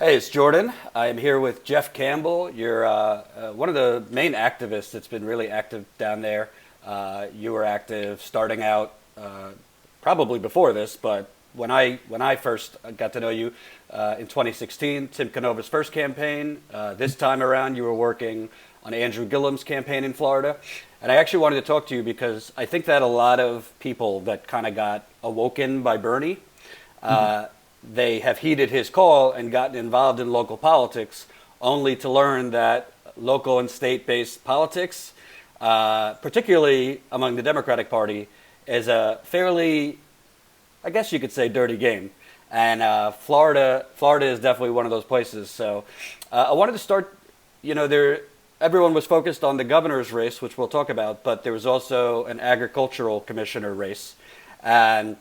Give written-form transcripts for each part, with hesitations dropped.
Hey, it's Jordan. I am here with Jeff Campbell. You're one of the main activists that's been really active down there. You were active starting out probably before this, but when I first got to know you in 2016, Tim Canova's first campaign. This time around, you were working on Andrew Gillum's campaign in Florida. And I actually wanted to talk to you because I think that a lot of people that kind of got awoken by Bernie they have heeded his call and gotten involved in local politics, only to learn that local and state-based politics, particularly among the Democratic Party, is a fairly, I guess you could say, dirty game. And Florida is definitely one of those places. So I wanted to start. Everyone was focused on the governor's race, which we'll talk about, but there was also an agricultural commissioner race, and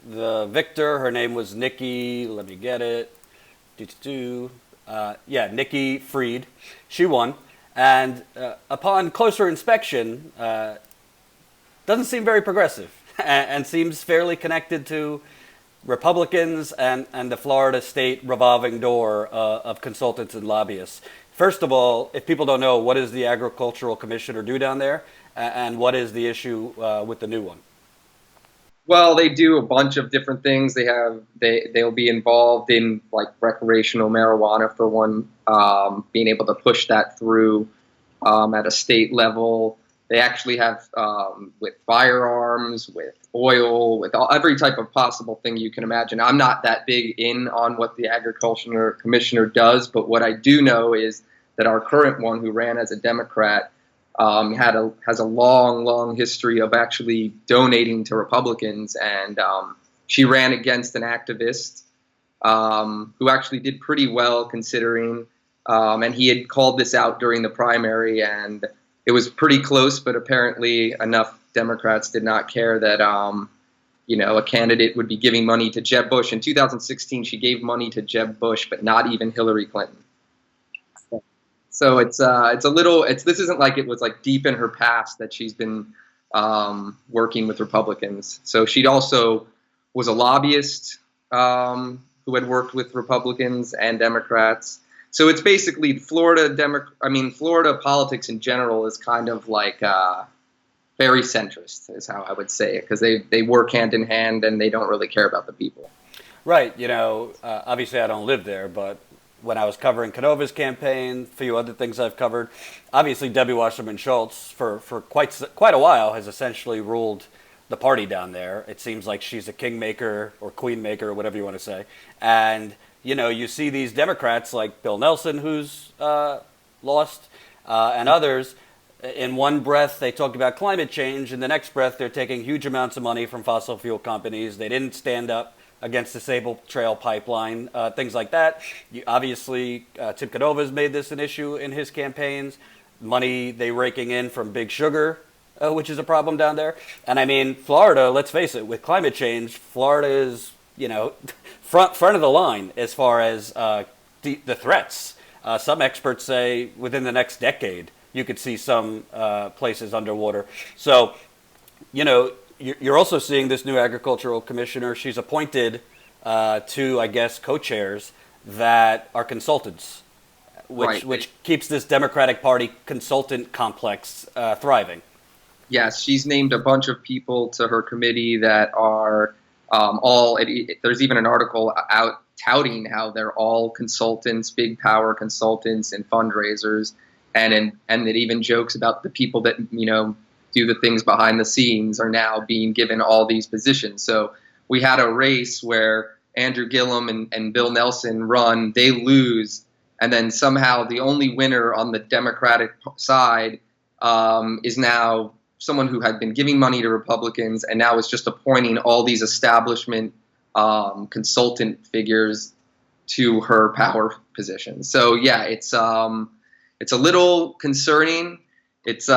the victor, her name was Nikki. Let me get it. Nikki Fried. She won, and upon closer inspection, doesn't seem very progressive, and seems fairly connected to Republicans and the Florida state revolving door of consultants and lobbyists. First of all, if people don't know, what does the agricultural commissioner do down there, and what is the issue with the new one? Well, they do a bunch of different things. They'll be involved in like recreational marijuana for one, being able to push that through at a state level. They actually have with firearms, with oil, with every type of possible thing you can imagine. I'm not that big in on what the agriculture commissioner does, but what I do know is that our current one, who ran as a Democrat, has a long history of actually donating to Republicans, and she ran against an activist who actually did pretty well considering, and he had called this out during the primary, and it was pretty close, but apparently enough Democrats did not care that a candidate would be giving money to Jeb Bush. In 2016, she gave money to Jeb Bush, but not even Hillary Clinton. So it's a little. This isn't like it was like deep in her past that she's been working with Republicans. So she also was a lobbyist who had worked with Republicans and Democrats. So it's basically Florida politics in general is kind of like very centrist, is how I would say it, because they work hand in hand and they don't really care about the people. Right. Obviously I don't live there, but when I was covering Canova's campaign, a few other things I've covered, obviously Debbie Wasserman Schultz for quite a while has essentially ruled the party down there. It seems like she's a kingmaker or queenmaker or whatever you want to say. And you see these Democrats like Bill Nelson, who's lost, and others. In one breath, they talk about climate change. In the next breath, they're taking huge amounts of money from fossil fuel companies. They didn't stand up against the Sable Trail pipeline, things like that. Obviously, Tim Canova's made this an issue in his campaigns. Money they raking in from Big Sugar, which is a problem down there. And I mean, Florida, let's face it, with climate change, Florida is, front of the line as far as the threats. Some experts say within the next decade, you could see some places underwater. So, you're also seeing this new agricultural commissioner. She's appointed to, I guess, co-chairs that are consultants, which keeps this Democratic Party consultant complex thriving. Yes, she's named a bunch of people to her committee that are there's even an article out touting how they're all consultants, big power consultants and fundraisers, and it even jokes about the people that do the things behind the scenes are now being given all these positions. So we had a race where Andrew Gillum and Bill Nelson run, they lose, and then somehow the only winner on the Democratic side is now someone who had been giving money to Republicans and now is just appointing all these establishment consultant figures to her power position. So yeah, it's a little concerning. It's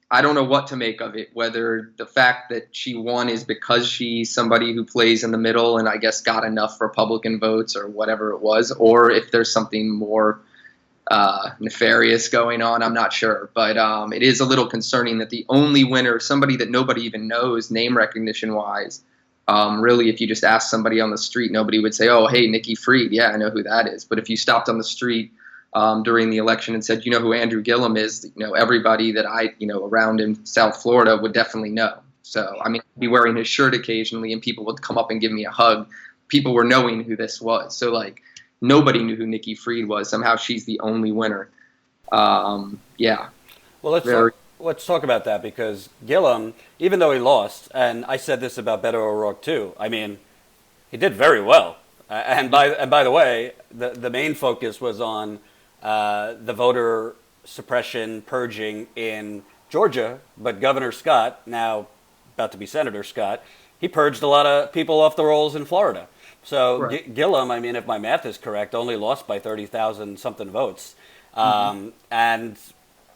I don't know what to make of it, whether the fact that she won is because she's somebody who plays in the middle and I guess got enough Republican votes or whatever it was, or if there's something more nefarious going on. I'm not sure. But it is a little concerning that the only winner, somebody that nobody even knows name recognition wise, Really, if you just asked somebody on the street, nobody would say, "Oh, hey, Nikki Fried, yeah, I know who that is." But if you stopped on the street during the election and said, "You know who Andrew Gillum is?" Everybody that around in South Florida would definitely know. So, I mean, I'd be wearing his shirt occasionally, and people would come up and give me a hug. People were knowing who this was. So, like, nobody knew who Nikki Fried was. Somehow, she's the only winner. Yeah, Well, very. let's talk about that because Gillum, even though he lost, and I said this about Beto O'Rourke too. I mean, he did very well. And by the way, the main focus was on the voter suppression purging in Georgia, but Governor Scott, now about to be Senator Scott, he purged a lot of people off the rolls in Florida. So Right. Gillum, I mean, if my math is correct, only lost by 30,000 something votes. And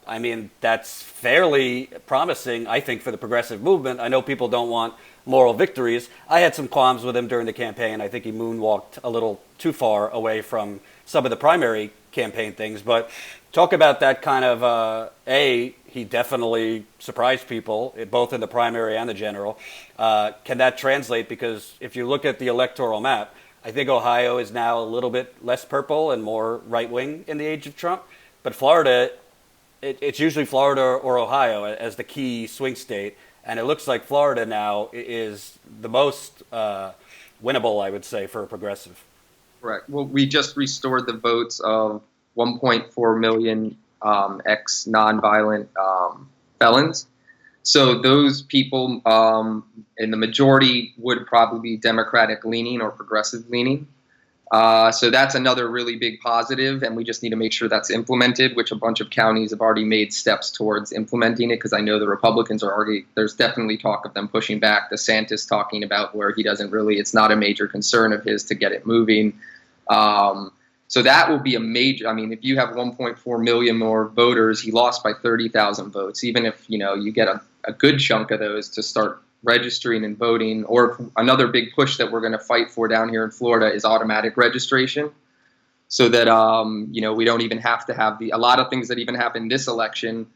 I mean, that's fairly promising, I think, for the progressive movement. I know people don't want moral victories. I had some qualms with him during the campaign. I think he moonwalked a little too far away from some of the primary campaign things. But talk about that kind of, he definitely surprised people, both in the primary and the general. Can that translate? Because if you look at the electoral map, I think Ohio is now a little bit less purple and more right-wing in the age of Trump. But Florida, it's usually Florida or Ohio as the key swing state. And it looks like Florida now is the most winnable, I would say, for a progressive. Correct. Well, we just restored the votes of 1.4 million ex-nonviolent felons. So those people, in the majority, would probably be Democratic leaning or progressive leaning. So that's another really big positive, and we just need to make sure that's implemented, which a bunch of counties have already made steps towards implementing it, because I know the Republicans are already, there's definitely talk of them pushing back. DeSantis talking about where he doesn't really, it's not a major concern of his to get it moving. So that will be a major, I mean, if you have 1.4 million more voters, he lost by 30,000 votes. Even if, you get a good chunk of those to start registering and voting, or another big push that we're going to fight for down here in Florida is automatic registration, so that we don't even have to have a lot of things that even happened this election.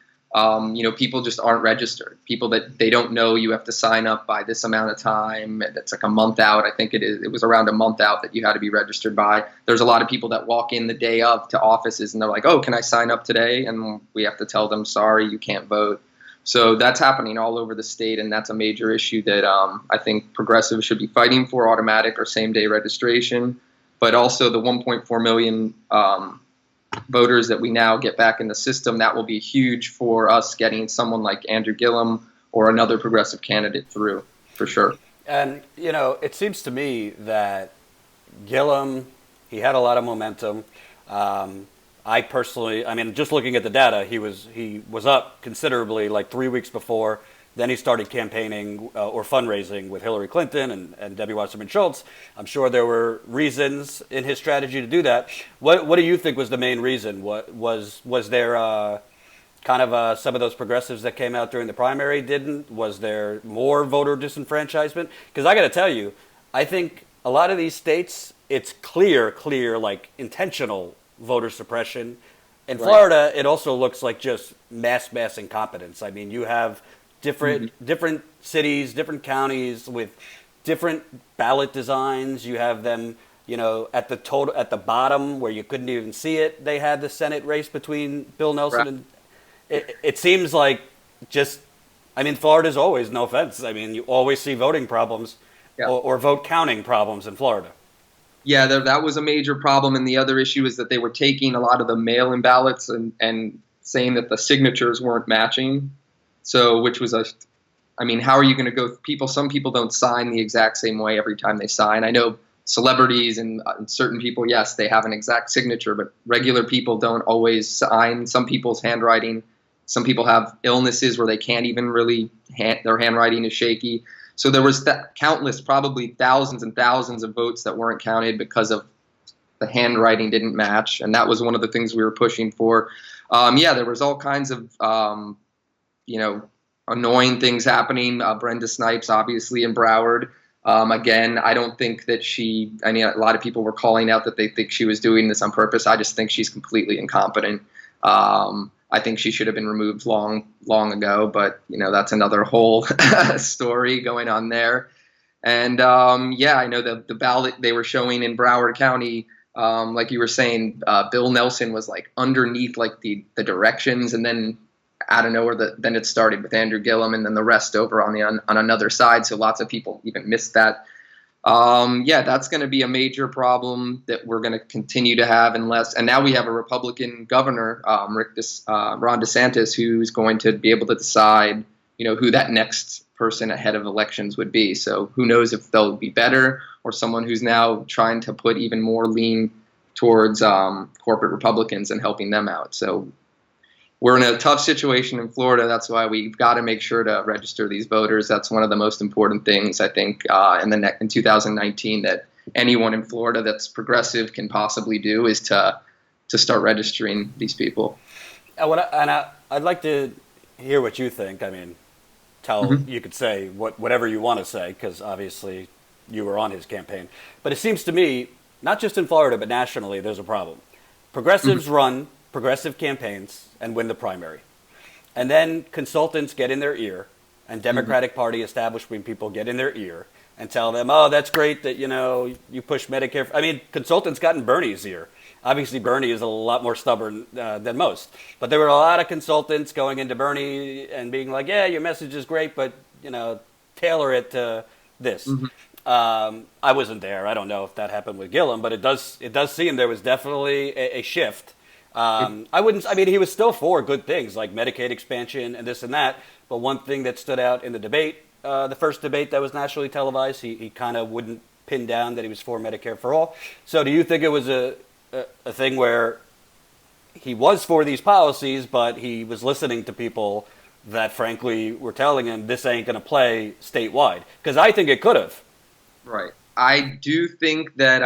People just aren't registered. People that they don't know, you have to sign up by this amount of time. That's like a month out. I think it is. It was around a month out that you had to be registered by. There's a lot of people that walk in the day of to offices and they're like, "Oh, can I sign up today?" And we have to tell them, "Sorry, you can't vote." So that's happening all over the state, and that's a major issue that I think progressives should be fighting for: automatic or same-day registration. But also the 1.4 million voters that we now get back in the system, that will be huge for us getting someone like Andrew Gillum or another progressive candidate through, for sure. And, it seems to me that Gillum, he had a lot of momentum. I personally, I mean, just looking at the data, he was up considerably like 3 weeks before. Then he started campaigning or fundraising with Hillary Clinton and Debbie Wasserman Schultz. I'm sure there were reasons in his strategy to do that. What do you think was the main reason? Was there some of those progressives that came out during the primary didn't? Was there more voter disenfranchisement? Because I got to tell you, I think a lot of these states, it's clear, like intentional voter suppression. In Florida, it also looks like just mass incompetence. I mean, you have different cities, different counties with different ballot designs. You have them, at the bottom where you couldn't even see it. They had the Senate race between Bill Nelson and it seems like Florida's always, no offense, I mean, you always see voting problems or vote counting problems in Florida. Yeah, that was a major problem. And the other issue is that they were taking a lot of the mail-in ballots and saying that the signatures weren't matching. So, which was how are you going to go? Some people don't sign the exact same way every time they sign. I know celebrities and certain people, yes, they have an exact signature, but regular people don't always sign. Some people's handwriting, some people have illnesses where they can't even really, their handwriting is shaky. So there was countless, probably thousands and thousands of votes that weren't counted because of the handwriting didn't match. And that was one of the things we were pushing for. There was all kinds of, annoying things happening. Brenda Snipes, obviously, in Broward. Again, I don't think that a lot of people were calling out that they think she was doing this on purpose. I just think she's completely incompetent. I think she should have been removed long ago, but that's another whole story going on there. And yeah, I know the ballot they were showing in Broward County, like you were saying, Bill Nelson was like underneath like the directions, and then out of nowhere, then it started with Andrew Gillum, and then the rest over on the on another side. So lots of people even missed that. Yeah, that's going to be a major problem that we're going to continue to have unless. And now we have a Republican governor, Ron DeSantis, who's going to be able to decide, who that next person ahead of elections would be. So who knows if they'll be better or someone who's now trying to put even more lean towards corporate Republicans and helping them out. So we're in a tough situation in Florida. That's why we've got to make sure to register these voters. That's one of the most important things, I think, in 2019 that anyone in Florida that's progressive can possibly do is to start registering these people. I'd like to hear what you think. I mean, you could say whatever you want to say, because obviously you were on his campaign. But it seems to me, not just in Florida, but nationally, there's a problem. Progressives run progressive campaigns and win the primary. And then consultants get in their ear, and Democratic Party establishment people get in their ear and tell them, oh, that's great that, you push Medicare. I mean, consultants got in Bernie's ear. Obviously, Bernie is a lot more stubborn than most. But there were a lot of consultants going into Bernie and being like, yeah, your message is great, but, tailor it to this. I wasn't there. I don't know if that happened with Gillum, but it does seem there was definitely a shift. He was still for good things like Medicaid expansion and this and that. But one thing that stood out in the debate, the first debate that was nationally televised, he kind of wouldn't pin down that he was for Medicare for all. So do you think it was a thing where he was for these policies, but he was listening to people that frankly were telling him this ain't going to play statewide? Because I think it could have. Right. I do think that,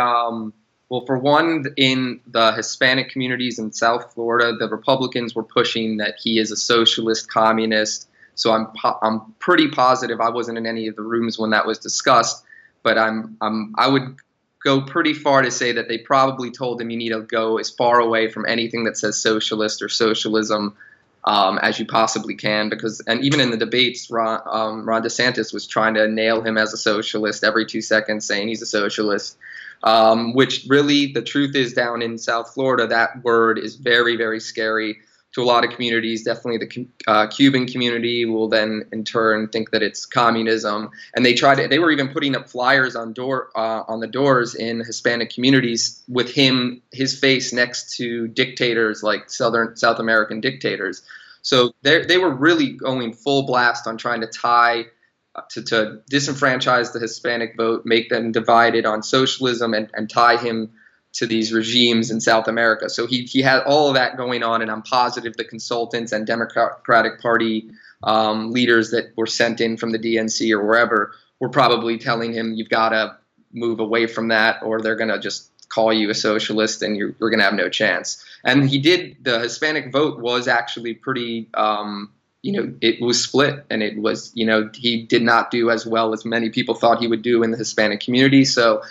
well, for one, in the Hispanic communities in South Florida, the Republicans were pushing that he is a socialist communist. So I'm pretty positive. I wasn't in any of the rooms when that was discussed, but I would go pretty far to say that they probably told him you need to go as far away from anything that says socialist or socialism as you possibly can, and even in the debates, Ron DeSantis was trying to nail him as a socialist every 2 seconds, saying he's a socialist, which really the truth is down in South Florida, that word is very, very scary to a lot of communities. Definitely the Cuban community will then in turn think that it's communism, and they were even putting up flyers on the doors in Hispanic communities with his face next to dictators like South American dictators. So they were really going full blast on trying to tie to disenfranchise the Hispanic vote, make them divided on socialism, and tie him to these regimes in South America. So he had all of that going on, and I'm positive the consultants and Democratic Party leaders that were sent in from the DNC or wherever were probably telling him, you've got to move away from that, or they're going to just call you a socialist and you're going to have no chance. And the Hispanic vote was actually pretty, it was split, and it was, he did not do as well as many people thought he would do in the Hispanic community. So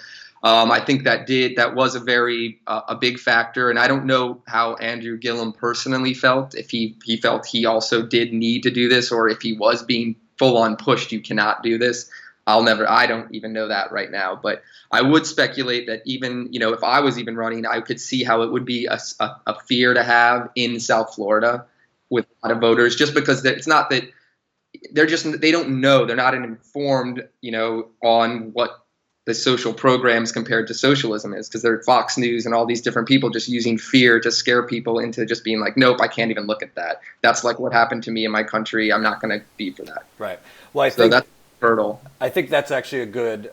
I think that was a big factor. And I don't know how Andrew Gillum personally felt, if he felt he also did need to do this, or if he was being full on pushed, you cannot do this. I don't even know that right now, but I would speculate that even, if I was even running, I could see how it would be a fear to have in South Florida with a lot of voters, just because it's not that they don't know, they're not informed, on what the social programs compared to socialism is, because they're Fox News and all these different people just using fear to scare people into just being like, nope, I can't even look at that. That's like what happened to me in my country. I'm not going to be for that. Right. Well, I think that's hurdle. I think that's actually a good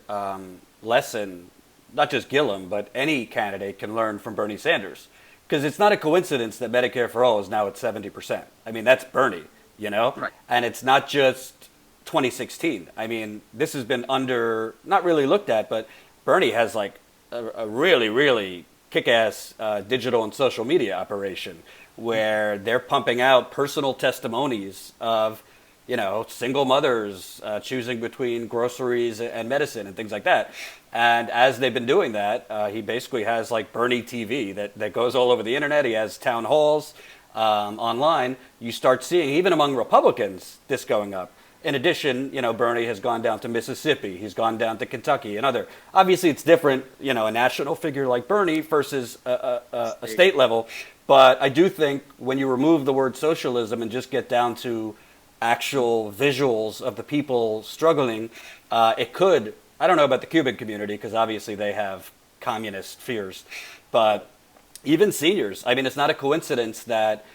lesson, not just Gillum, but any candidate can learn from Bernie Sanders. Because it's not a coincidence that Medicare for all is now at 70%. I mean, that's Bernie, Right. And it's not just 2016. I mean, this has been not really looked at, but Bernie has like a really, really kick-ass digital and social media operation where they're pumping out personal testimonies of, single mothers choosing between groceries and medicine and things like that. And as they've been doing that, he basically has like Bernie TV that goes all over the internet. He has town halls online. You start seeing, even among Republicans, this going up. in addition, Bernie has gone down to Mississippi. He's gone down to Kentucky and other. Obviously, it's different, a national figure like Bernie versus a state level. But I do think when you remove the word socialism and just get down to actual visuals of the people struggling, it could. I don't know about the Cuban community because obviously they have communist fears, but even seniors. I mean, it's not a coincidence that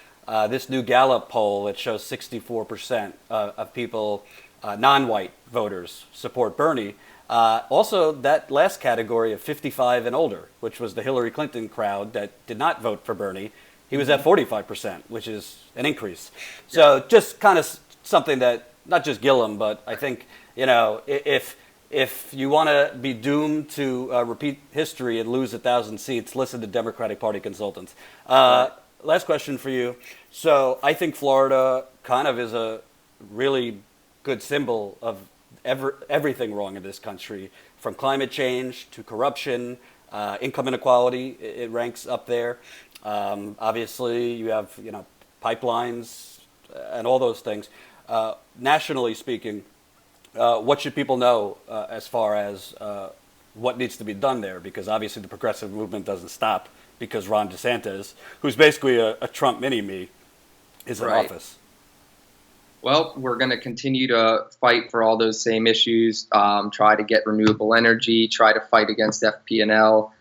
this new Gallup poll that shows 64% of people, non-white voters, support Bernie. Also, that last category of 55 and older, which was the Hillary Clinton crowd that did not vote for Bernie, he was at 45%, which is an increase. So just kind of something that, not just Gillum, but I think, if you want to be doomed to repeat history and lose 1,000 seats, listen to Democratic Party consultants. Last question for you. So I think Florida kind of is a really good symbol of everything wrong in this country, from climate change to corruption, income inequality. It ranks up there. Obviously, you have pipelines and all those things. Nationally speaking, what should people know as far as what needs to be done there? Because obviously the progressive movement doesn't stop because Ron DeSantis, who's basically a Trump mini-me, is in office. Well, we're going to continue to fight for all those same issues, try to get renewable energy, try to fight against FP&L,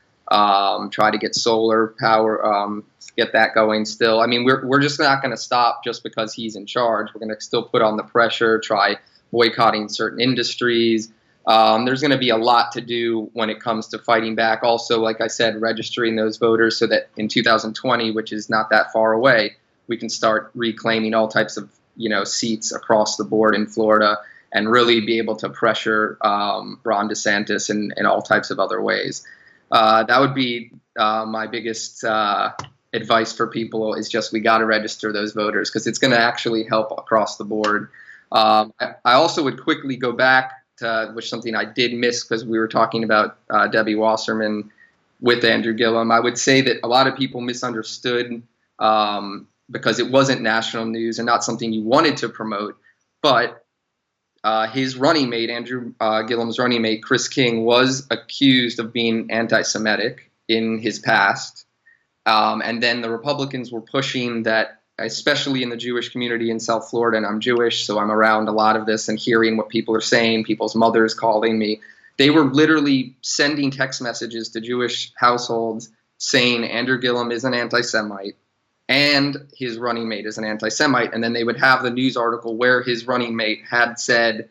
try to get solar power, get that going still. I mean, we're just not going to stop just because he's in charge. We're going to still put on the pressure, try boycotting certain industries. There's going to be a lot to do when it comes to fighting back. Also, like I said, registering those voters so that in 2020, which is not that far away, we can start reclaiming all types of seats across the board in Florida and really be able to pressure Ron DeSantis in all types of other ways. That would be my biggest advice for people is just we got to register those voters because it's going to actually help across the board. I also would quickly go back to which something I did miss because we were talking about Debbie Wasserman with Andrew Gillum. I would say that a lot of people misunderstood because it wasn't national news and not something you wanted to promote. But his running mate, Andrew Gillum's running mate, Chris King, was accused of being anti-Semitic in his past. And then the Republicans were pushing that, especially in the Jewish community in South Florida, and I'm Jewish, so I'm around a lot of this and hearing what people are saying, people's mothers calling me. They were literally sending text messages to Jewish households saying Andrew Gillum is an anti-Semite and his running mate is an anti-Semite. And then they would have the news article where his running mate had said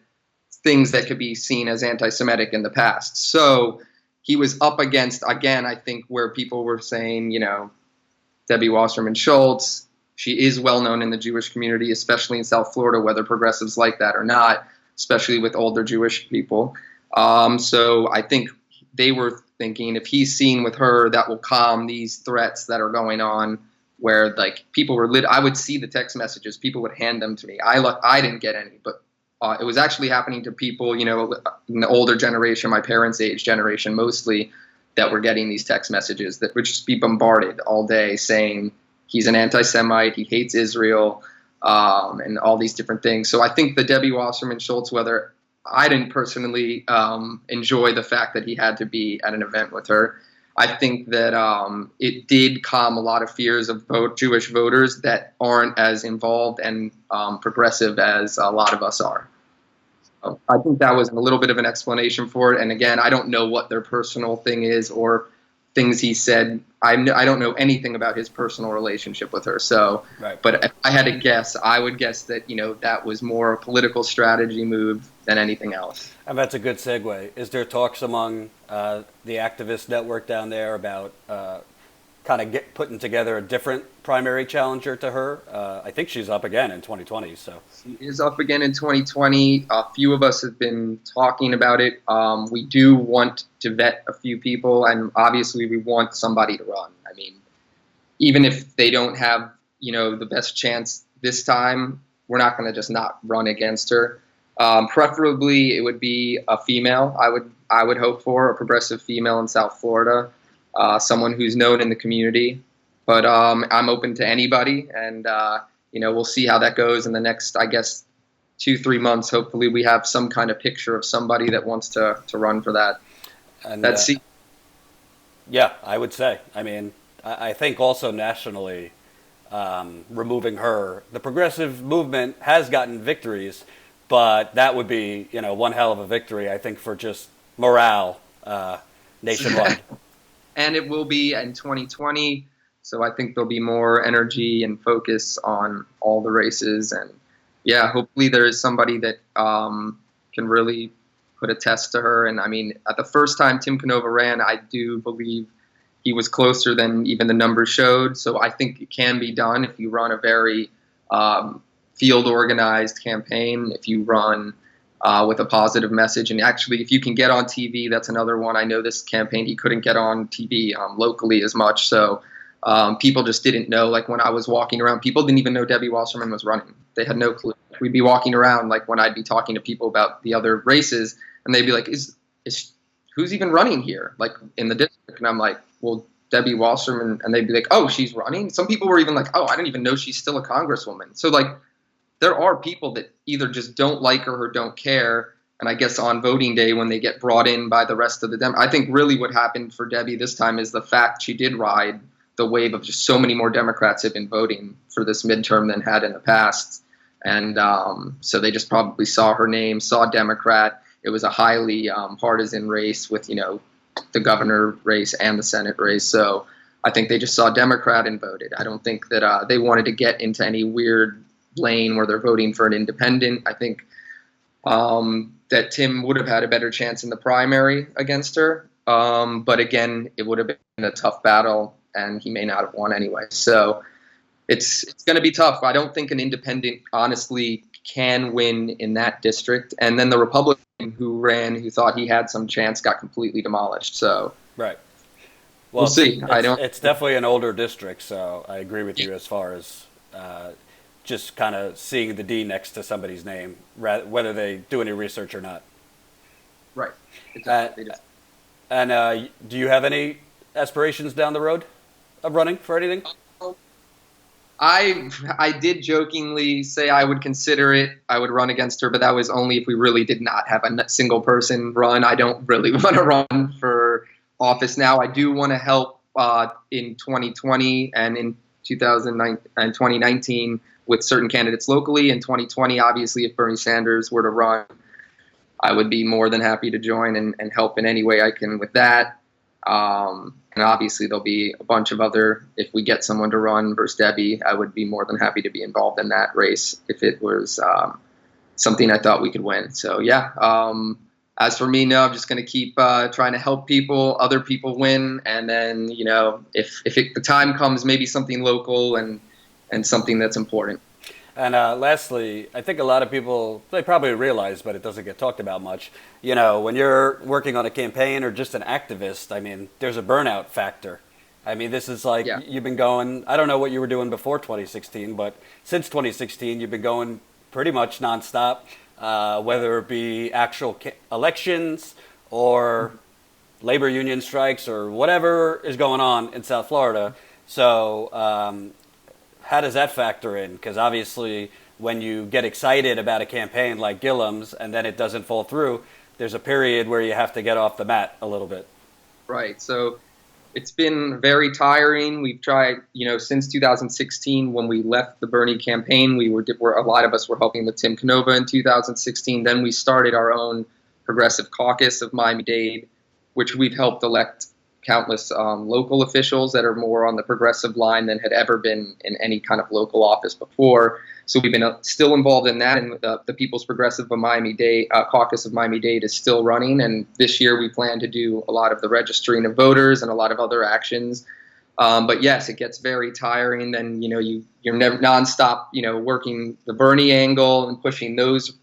things that could be seen as anti-Semitic in the past. So he was up against, again, I think where people were saying, Debbie Wasserman Schultz, she is well known in the Jewish community, especially in South Florida, whether progressives like that or not, especially with older Jewish people. So I think they were thinking if he's seen with her, that will calm these threats that are going on where like people were I would see the text messages, people would hand them to me. I didn't get any, but it was actually happening to people, in the older generation, my parents' age generation mostly, that were getting these text messages that would just be bombarded all day saying he's an anti-Semite, he hates Israel, and all these different things. So I think the Debbie Wasserman Schultz, whether I didn't personally enjoy the fact that he had to be at an event with her, I think that it did calm a lot of fears of Jewish voters that aren't as involved and progressive as a lot of us are. So I think that was a little bit of an explanation for it. And again, I don't know what their personal thing is or things he said. I don't know anything about his personal relationship with her. So, right. But if I had to guess, I would guess that, that was more a political strategy move than anything else. And that's a good segue. Is there talks among the activist network down there about kind of putting together a different primary challenger to her? I think she's up again in 2020. So she is up again in 2020. A few of us have been talking about it. We do want to vet a few people, and obviously we want somebody to run. I mean, even if they don't have, the best chance this time, we're not going to just not run against her. Preferably, it would be a female. I would hope for a progressive female in South Florida. Someone who's known in the community, but I'm open to anybody, and we'll see how that goes in the next, I guess, 2-3 months, hopefully we have some kind of picture of somebody that wants to run for that And that seat. yeah, I would say. I mean, I think also nationally, removing her, the progressive movement has gotten victories, but that would be, one hell of a victory, I think, for just morale nationwide. And it will be in 2020. So I think there'll be more energy and focus on all the races. And yeah, hopefully there is somebody that can really put a test to her. And I mean, at the first time Tim Canova ran, I do believe he was closer than even the numbers showed. So I think it can be done if you run a very field organized campaign, if you run with a positive message. And actually, if you can get on TV, that's another one. I know this campaign, he couldn't get on TV locally as much. So people just didn't know. Like when I was walking around, people didn't even know Debbie Wasserman was running. They had no clue. We'd be walking around, like when I'd be talking to people about the other races, and they'd be like, is who's even running here, like in the district? And I'm like, well, Debbie Wasserman. And they'd be like, oh, she's running. Some people were even like, oh, I didn't even know she's still a congresswoman. So like, there are people that either just don't like her or don't care. And I guess on voting day, when they get brought in by the rest of the I think really what happened for Debbie this time is the fact she did ride the wave of just so many more Democrats have been voting for this midterm than had in the past. And so they just probably saw her name, saw Democrat. It was a highly partisan race with, the governor race and the Senate race. So I think they just saw Democrat and voted. I don't think that they wanted to get into any weird lane where they're voting for an independent. I think that Tim would have had a better chance in the primary against her. But again, it would have been a tough battle, and he may not have won anyway. So it's going to be tough. I don't think an independent, honestly, can win in that district. And then the Republican who ran, who thought he had some chance, got completely demolished. So Right. Well, we'll see. It's definitely an older district, so I agree with you as far as just kind of seeing the D next to somebody's name, whether they do any research or not. Right. Exactly. And do you have any aspirations down the road of running for anything? I did jokingly say I would consider it. I would run against her, but that was only if we really did not have a single person run. I don't really want to run for office now. I do want to help in 2020 and in 2009 and 2019 with certain candidates locally. In 2020, obviously, if Bernie Sanders were to run, I would be more than happy to join and help in any way I can with that. And obviously there'll be a bunch of other, if we get someone to run versus Debbie, I would be more than happy to be involved in that race if it was something I thought we could win. So yeah, as for me, no, I'm just going to keep trying to help people, other people win. And then, if the time comes, maybe something local and something that's important. And lastly, I think a lot of people, they probably realize, but it doesn't get talked about much. When you're working on a campaign or just an activist, I mean, there's a burnout factor. I mean, this is like, You've been going, I don't know what you were doing before 2016, but since 2016, you've been going pretty much nonstop, whether it be actual elections or labor union strikes or whatever is going on in South Florida. So, how does that factor in? Because obviously, when you get excited about a campaign like Gillum's and then it doesn't fall through, there's a period where you have to get off the mat a little bit. Right. So it's been very tiring. We've tried, since 2016 when we left the Bernie campaign, a lot of us were helping with Tim Canova in 2016. Then we started our own progressive caucus of Miami-Dade, which we've helped elect countless local officials that are more on the progressive line than had ever been in any kind of local office before. So we've been still involved in that, and the People's Progressive of Miami-Dade Caucus of Miami-Dade is still running. And this year we plan to do a lot of the registering of voters and a lot of other actions. But yes, it gets very tiring. Then you're never nonstop, working the Bernie angle and pushing those,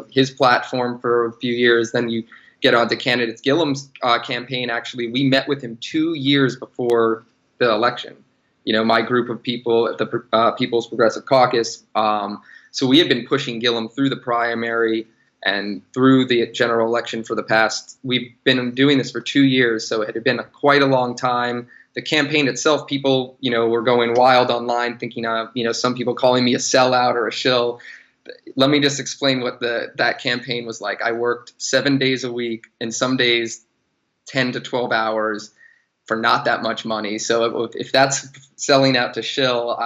his platform for a few years. Then you get on to candidates. Gillum's campaign, actually, we met with him 2 years before the election. My group of people at the People's Progressive Caucus. So we had been pushing Gillum through the primary and through the general election we've been doing this for 2 years. So it had been quite a long time. The campaign itself, people, were going wild online thinking of, some people calling me a sellout or a shill. let me just explain what that campaign was like. I worked 7 days a week, and some days 10 to 12 hours for not that much money. So if that's selling out to shill,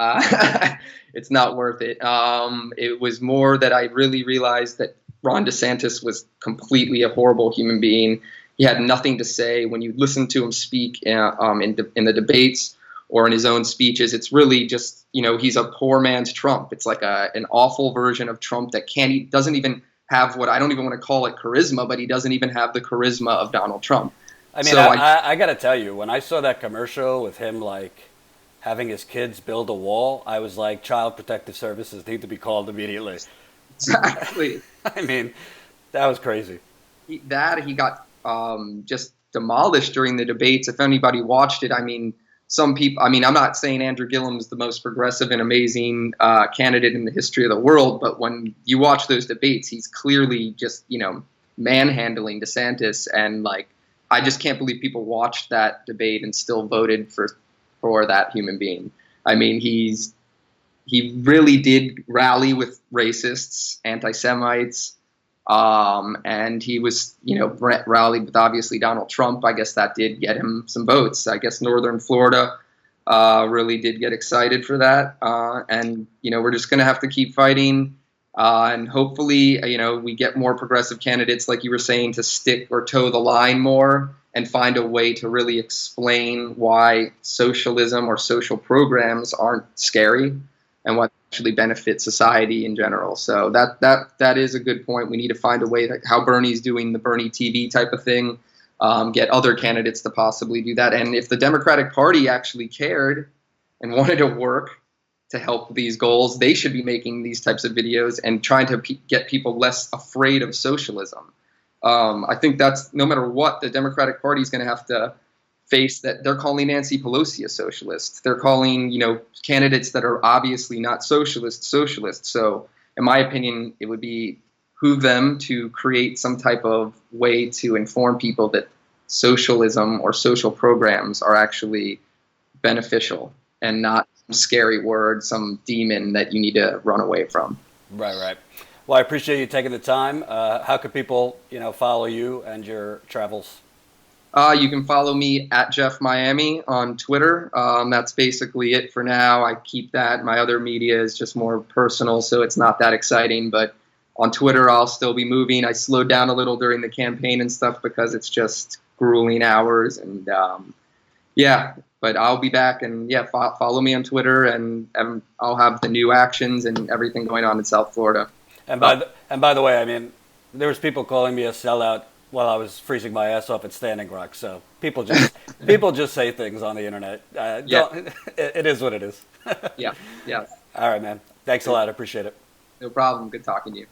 it's not worth it. It was more that I really realized that Ron DeSantis was completely a horrible human being. He had nothing to say. When you listen to him speak in the debates or in his own speeches, it's really just, he's a poor man's Trump. It's like an awful version of Trump that doesn't even have what I don't even want to call it charisma, but he doesn't even have the charisma of Donald Trump. I mean, I got to tell you, when I saw that commercial with him, like, having his kids build a wall, I was like, Child Protective Services need to be called immediately. Exactly. I mean, that was crazy. He got just demolished during the debates. If anybody watched it, I mean, some people, I'm not saying Andrew Gillum is the most progressive and amazing candidate in the history of the world, but when you watch those debates, he's clearly just, manhandling DeSantis, and like, I just can't believe people watched that debate and still voted for that human being. I mean, he really did rally with racists, anti-Semites, and he was, rallied with obviously Donald Trump. I guess that did get him some votes. I guess Northern Florida really did get excited for that, and we're just going to have to keep fighting. And hopefully, we get more progressive candidates, like you were saying, to stick or toe the line more and find a way to really explain why socialism or social programs aren't scary and what actually benefit society in general. So that is a good point. We need to find a way that how Bernie's doing the Bernie TV type of thing, get other candidates to possibly do that. And if the Democratic Party actually cared and wanted to work to help these goals, they should be making these types of videos and trying to get people less afraid of socialism. I think that's, no matter what, the Democratic Party is going to have to face that. They're calling Nancy Pelosi a socialist. They're calling, candidates that are obviously not socialists. So in my opinion, it would behoove them to create some type of way to inform people that socialism or social programs are actually beneficial and not some scary word, some demon that you need to run away from. Right. Well, I appreciate you taking the time. How could people, follow you and your travels? You can follow me at Jeff Miami on Twitter. That's basically it for now. I keep that. My other media is just more personal, so it's not that exciting. But on Twitter, I'll still be moving. I slowed down a little during the campaign and stuff because it's just grueling hours. And but I'll be back. And follow me on Twitter, and I'll have the new actions and everything going on in South Florida. And by the way, I mean, there was people calling me a sellout while I was freezing my ass off at Standing Rock. So people just say things on the internet. It is what it is. Yeah. All right, man. Thanks a lot. I appreciate it. No problem. Good talking to you.